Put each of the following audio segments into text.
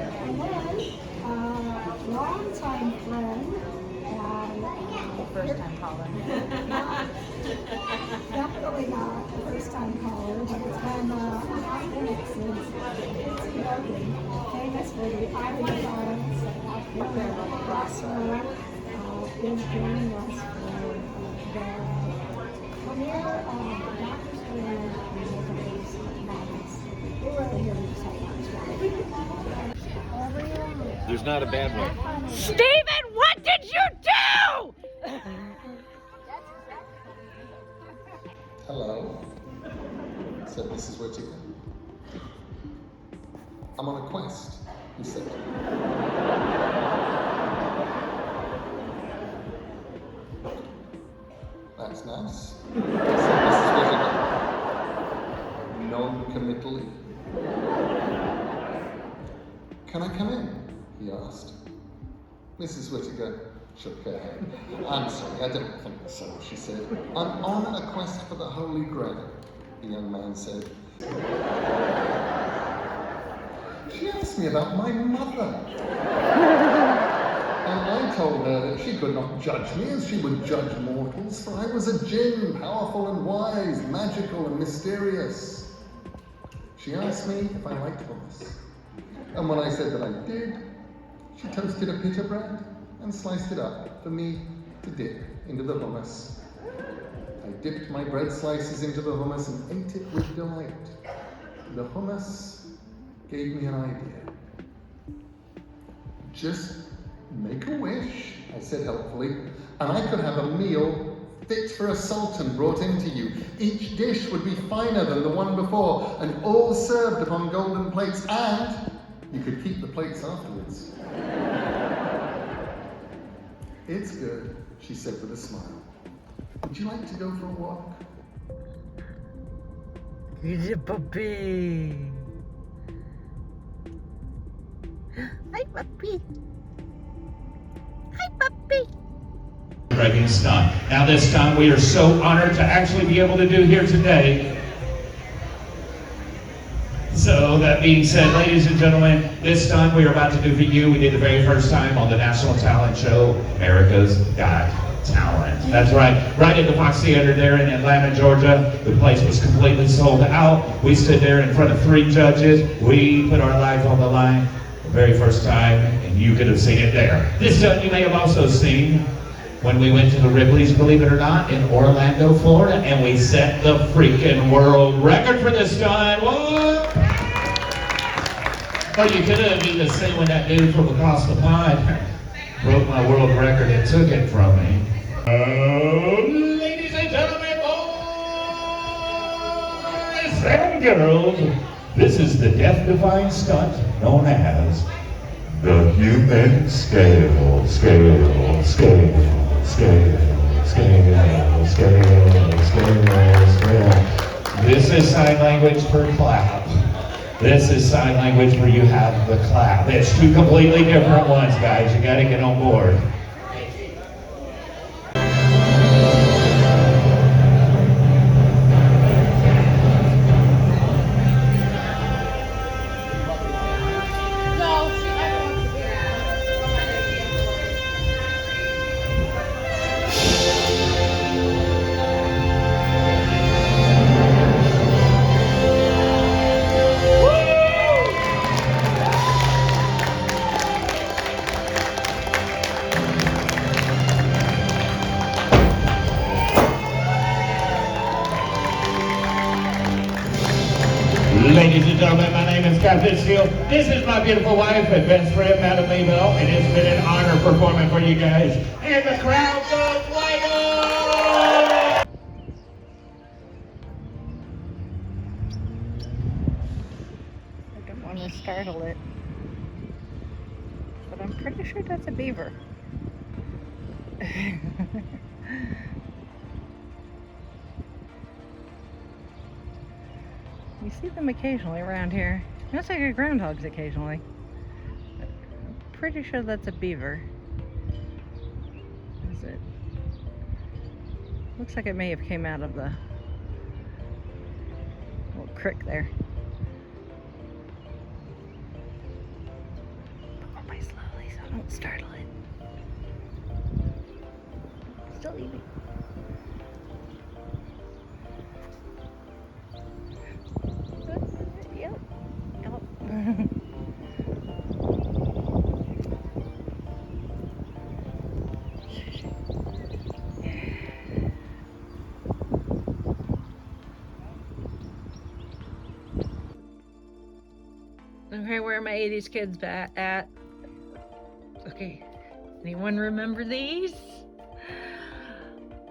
And then, longtime friend, and First time caller. definitely not a first time caller, but it's been a hot minute since Nancy Logan, famous for the Irish Islands, also is joining us for the premiere of Doctor Strange and Multiverse of Madness. We're really here to just have fun. There's not a bad one. Steven, what did you do? Hello, said Mrs. Whittaker. I'm on a quest, he said. That's nice, said Mrs. Whittaker. Non-committally. Can I come in? He asked. Mrs. Whittaker shook her head. I'm sorry, I don't think so, she said. I'm on a quest for the Holy Grail, the young man said. She asked me about my mother. And I told her that she could not judge me as she would judge mortals, for I was a jinn, powerful and wise, magical and mysterious. She asked me if I liked hummus. And when I said that I did, she toasted a pita bread and sliced it up for me to dip into the hummus. I dipped my bread slices into the hummus and ate it with delight. The hummus gave me an idea. Just make a wish, I said helpfully, and I could have a meal fit for a sultan brought into you. Each dish would be finer than the one before, and all served upon golden plates, and you could keep the plates afterwards. It's good, she said with a smile. Would you like to go for a walk? He's a puppy. Hi, puppy. Hi, puppy. Breaking stunt. Now this stunt we are so honored to actually be able to do here today. So that being said, ladies and gentlemen, this stunt we are about to do for you, we did the very first time on the national talent show, America's Got Talent. That's right at the Fox Theater there in Atlanta, Georgia. The place was completely sold out. We stood there in front of 3 judges. We put our life on the line the very first time, and you could have seen it there. This stunt you may have also seen when we went to the Ripley's, believe it or not, in Orlando, Florida, and we set the freaking world record for this stunt. Whoa! Or you could have even seen when that dude from across the pond broke my world record and took it from me. Ladies and gentlemen, boys and girls, this is the death-defying stunt known as the human scale, scale, scale, scale, scale, scale, scale, scale. This is sign language for clap. This is sign language where you have the clap. It's 2 completely different ones, guys. You gotta get on board. Ladies and gentlemen, my name is Captain Steele. This is my beautiful wife and best friend, Madam Maybell. It has been an honor performing for you guys. And the crowd goes wild! I don't want to startle it, but I'm pretty sure that's a beaver. You see them occasionally around here. Looks like a groundhogs occasionally. I'm pretty sure that's a beaver. Is it? Looks like it may have came out of the little creek there. Don't startle it. Still eating. Yep. Yep. Okay, where are my 80s kids at? Okay, anyone remember these?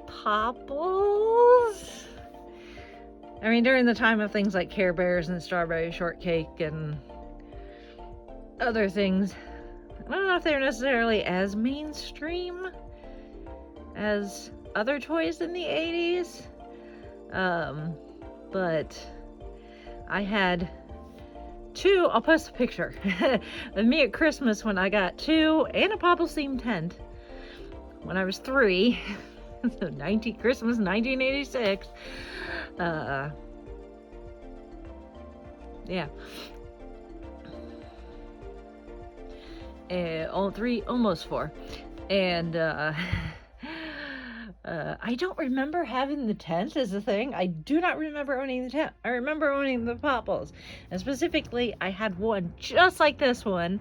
Popples? I mean, during the time of things like Care Bears and Strawberry Shortcake and other things, I don't know if they're necessarily as mainstream as other toys in the 80s. But I had two. I'll post a picture of me at Christmas when I got two and a Popples themed tent when I was 3. So Christmas 1986. Yeah. All 3, almost 4. And I don't remember having the tent as a thing. I do not remember owning the tent. I remember owning the Popples. And specifically, I had one just like this one.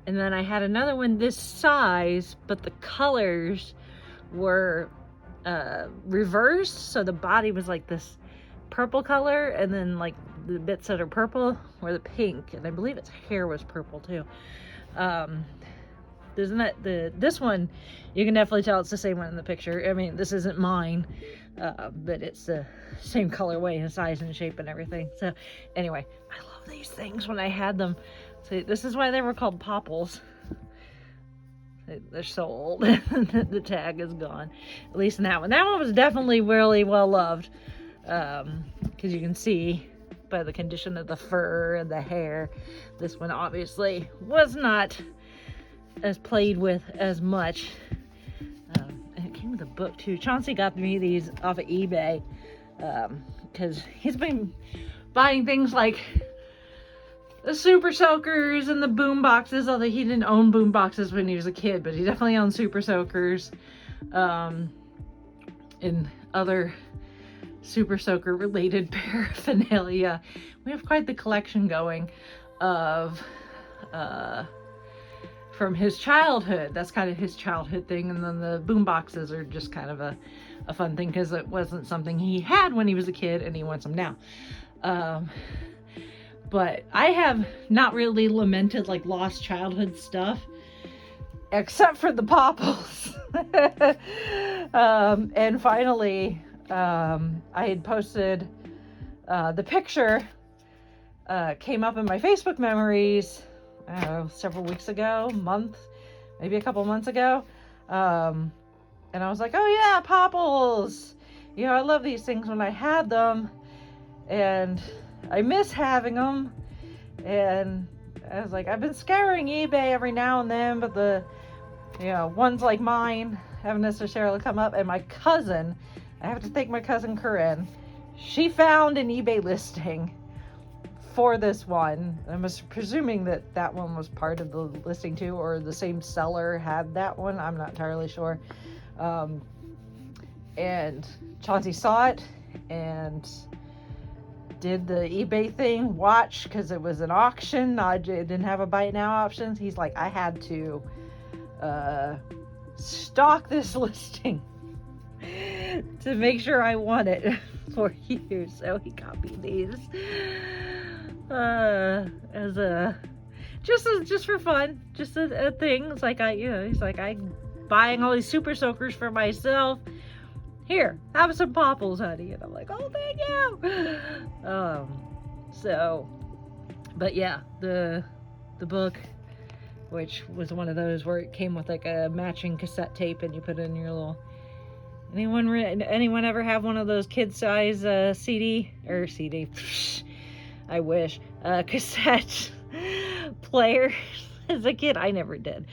And then I had another one this size, but the colors were reversed. So the body was like this purple color, and then like the bits that are purple were the pink. And I believe its hair was purple too. This one, you can definitely tell it's the same one in the picture. I mean, this isn't mine, but it's the same colorway and size and shape and everything. So anyway, I love these things when I had them. So this is why they were called Popples. They're so old. The tag is gone. At least in that one. That one was definitely really well loved, because you can see by the condition of the fur and the hair. This one obviously was not as played with as much. And it came with a book too. Chauncey got me these off of eBay, because he's been buying things like the Super Soakers and the boom boxes, although he didn't own boom boxes when he was a kid, but he definitely owned Super Soakers, and other Super Soaker related paraphernalia. We have quite the collection going of from his childhood. That's kind of his childhood thing. And then the boom boxes are just kind of a fun thing, because it wasn't something he had when he was a kid and he wants them now. But I have not really lamented like lost childhood stuff, except for the Popples. And finally, I had posted the picture, came up in my Facebook memories, I don't know, several weeks ago, maybe a couple months ago. And I was like, oh yeah, Popples. You know, I love these things when I had them, and I miss having them. And I was like, I've been scouring eBay every now and then, but the, ones like mine haven't necessarily come up. And my cousin, I have to thank my cousin Corinne, she found an eBay listing for this one. I'm presuming that one was part of the listing too, or the same seller had that one. I'm not entirely sure. And Chauncey saw it and did the eBay thing, watch, because it was an auction. It didn't have a buy it now option. He's like, I had to stalk this listing to make sure I want it for you. So he got me these as a just for fun, just a thing. It's like he's like, I'm buying all these Super Soakers for myself. Here, have some Popples, honey. And I'm like, oh, thank you. So, but yeah, the book, which was one of those where it came with like a matching cassette tape, and you put it in your little. Anyone ever have one of those kid size CD? I wish. Cassette players as a kid. I never did.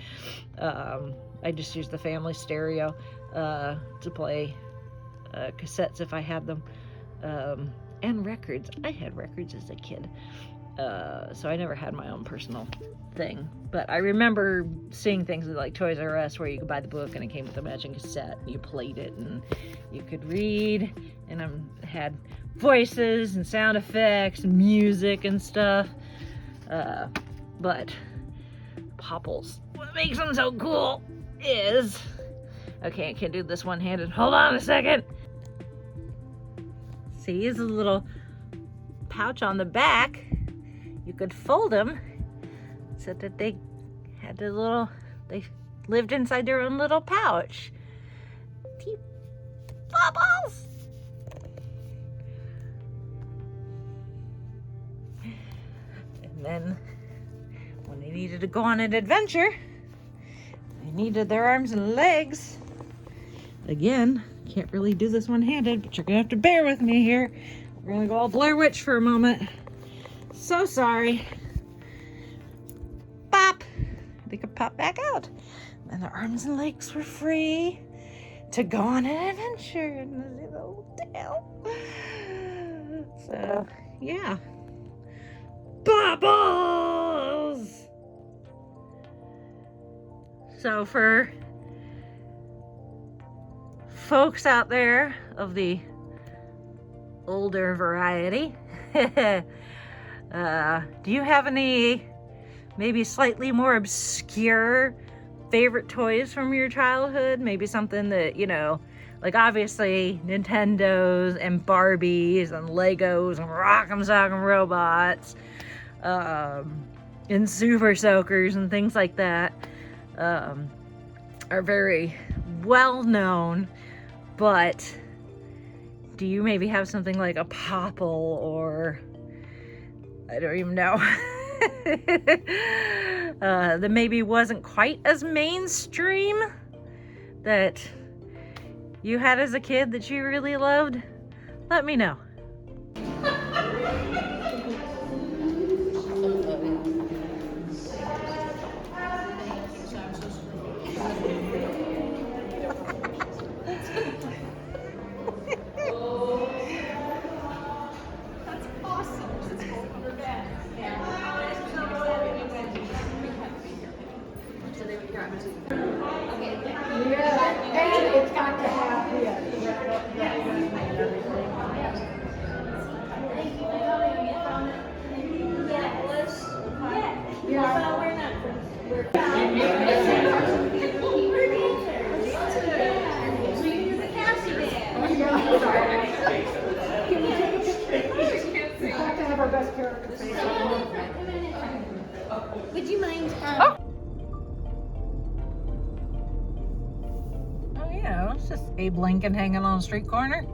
I just used the family stereo to play cassettes if I had them, and records. I had records as a kid. So I never had my own personal thing. But I remember seeing things like Toys R Us where you could buy the book and it came with a matching cassette and you played it and you could read, and it had voices and sound effects and music and stuff. But Popples, what makes them so cool is, okay, I can't do this one-handed. Hold on a second. See, there's a little pouch on the back. You could fold them so that they had they lived inside their own little pouch. Popples! And then when they needed to go on an adventure, they needed their arms and legs. Again, can't really do this one-handed, but you're gonna have to bear with me here. We're gonna go all Blair Witch for a moment. So sorry. Pop! They could pop back out. And their arms and legs were free to go on an adventure in the little town. So, yeah. Popples! So for folks out there of the older variety, do you have any maybe slightly more obscure favorite toys from your childhood? Maybe something that, you know, like obviously Nintendos and Barbies and Legos and Rock'em Sock'em Robots, and Super Soakers and things like that are very well known. But do you maybe have something like a Popple, or I don't even know, that maybe wasn't quite as mainstream that you had as a kid that you really loved? Let me know. Would you mind? Oh yeah, it's just Abe Lincoln hanging on a street corner.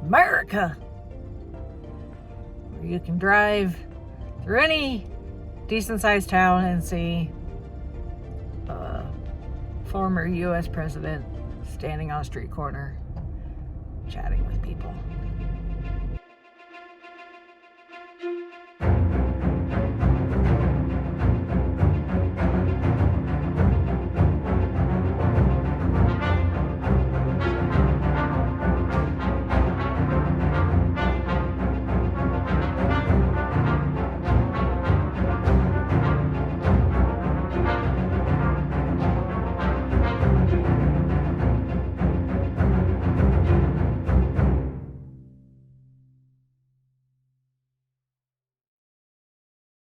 America, where you can drive through any decent sized town and see a former US president standing on a street corner chatting with people.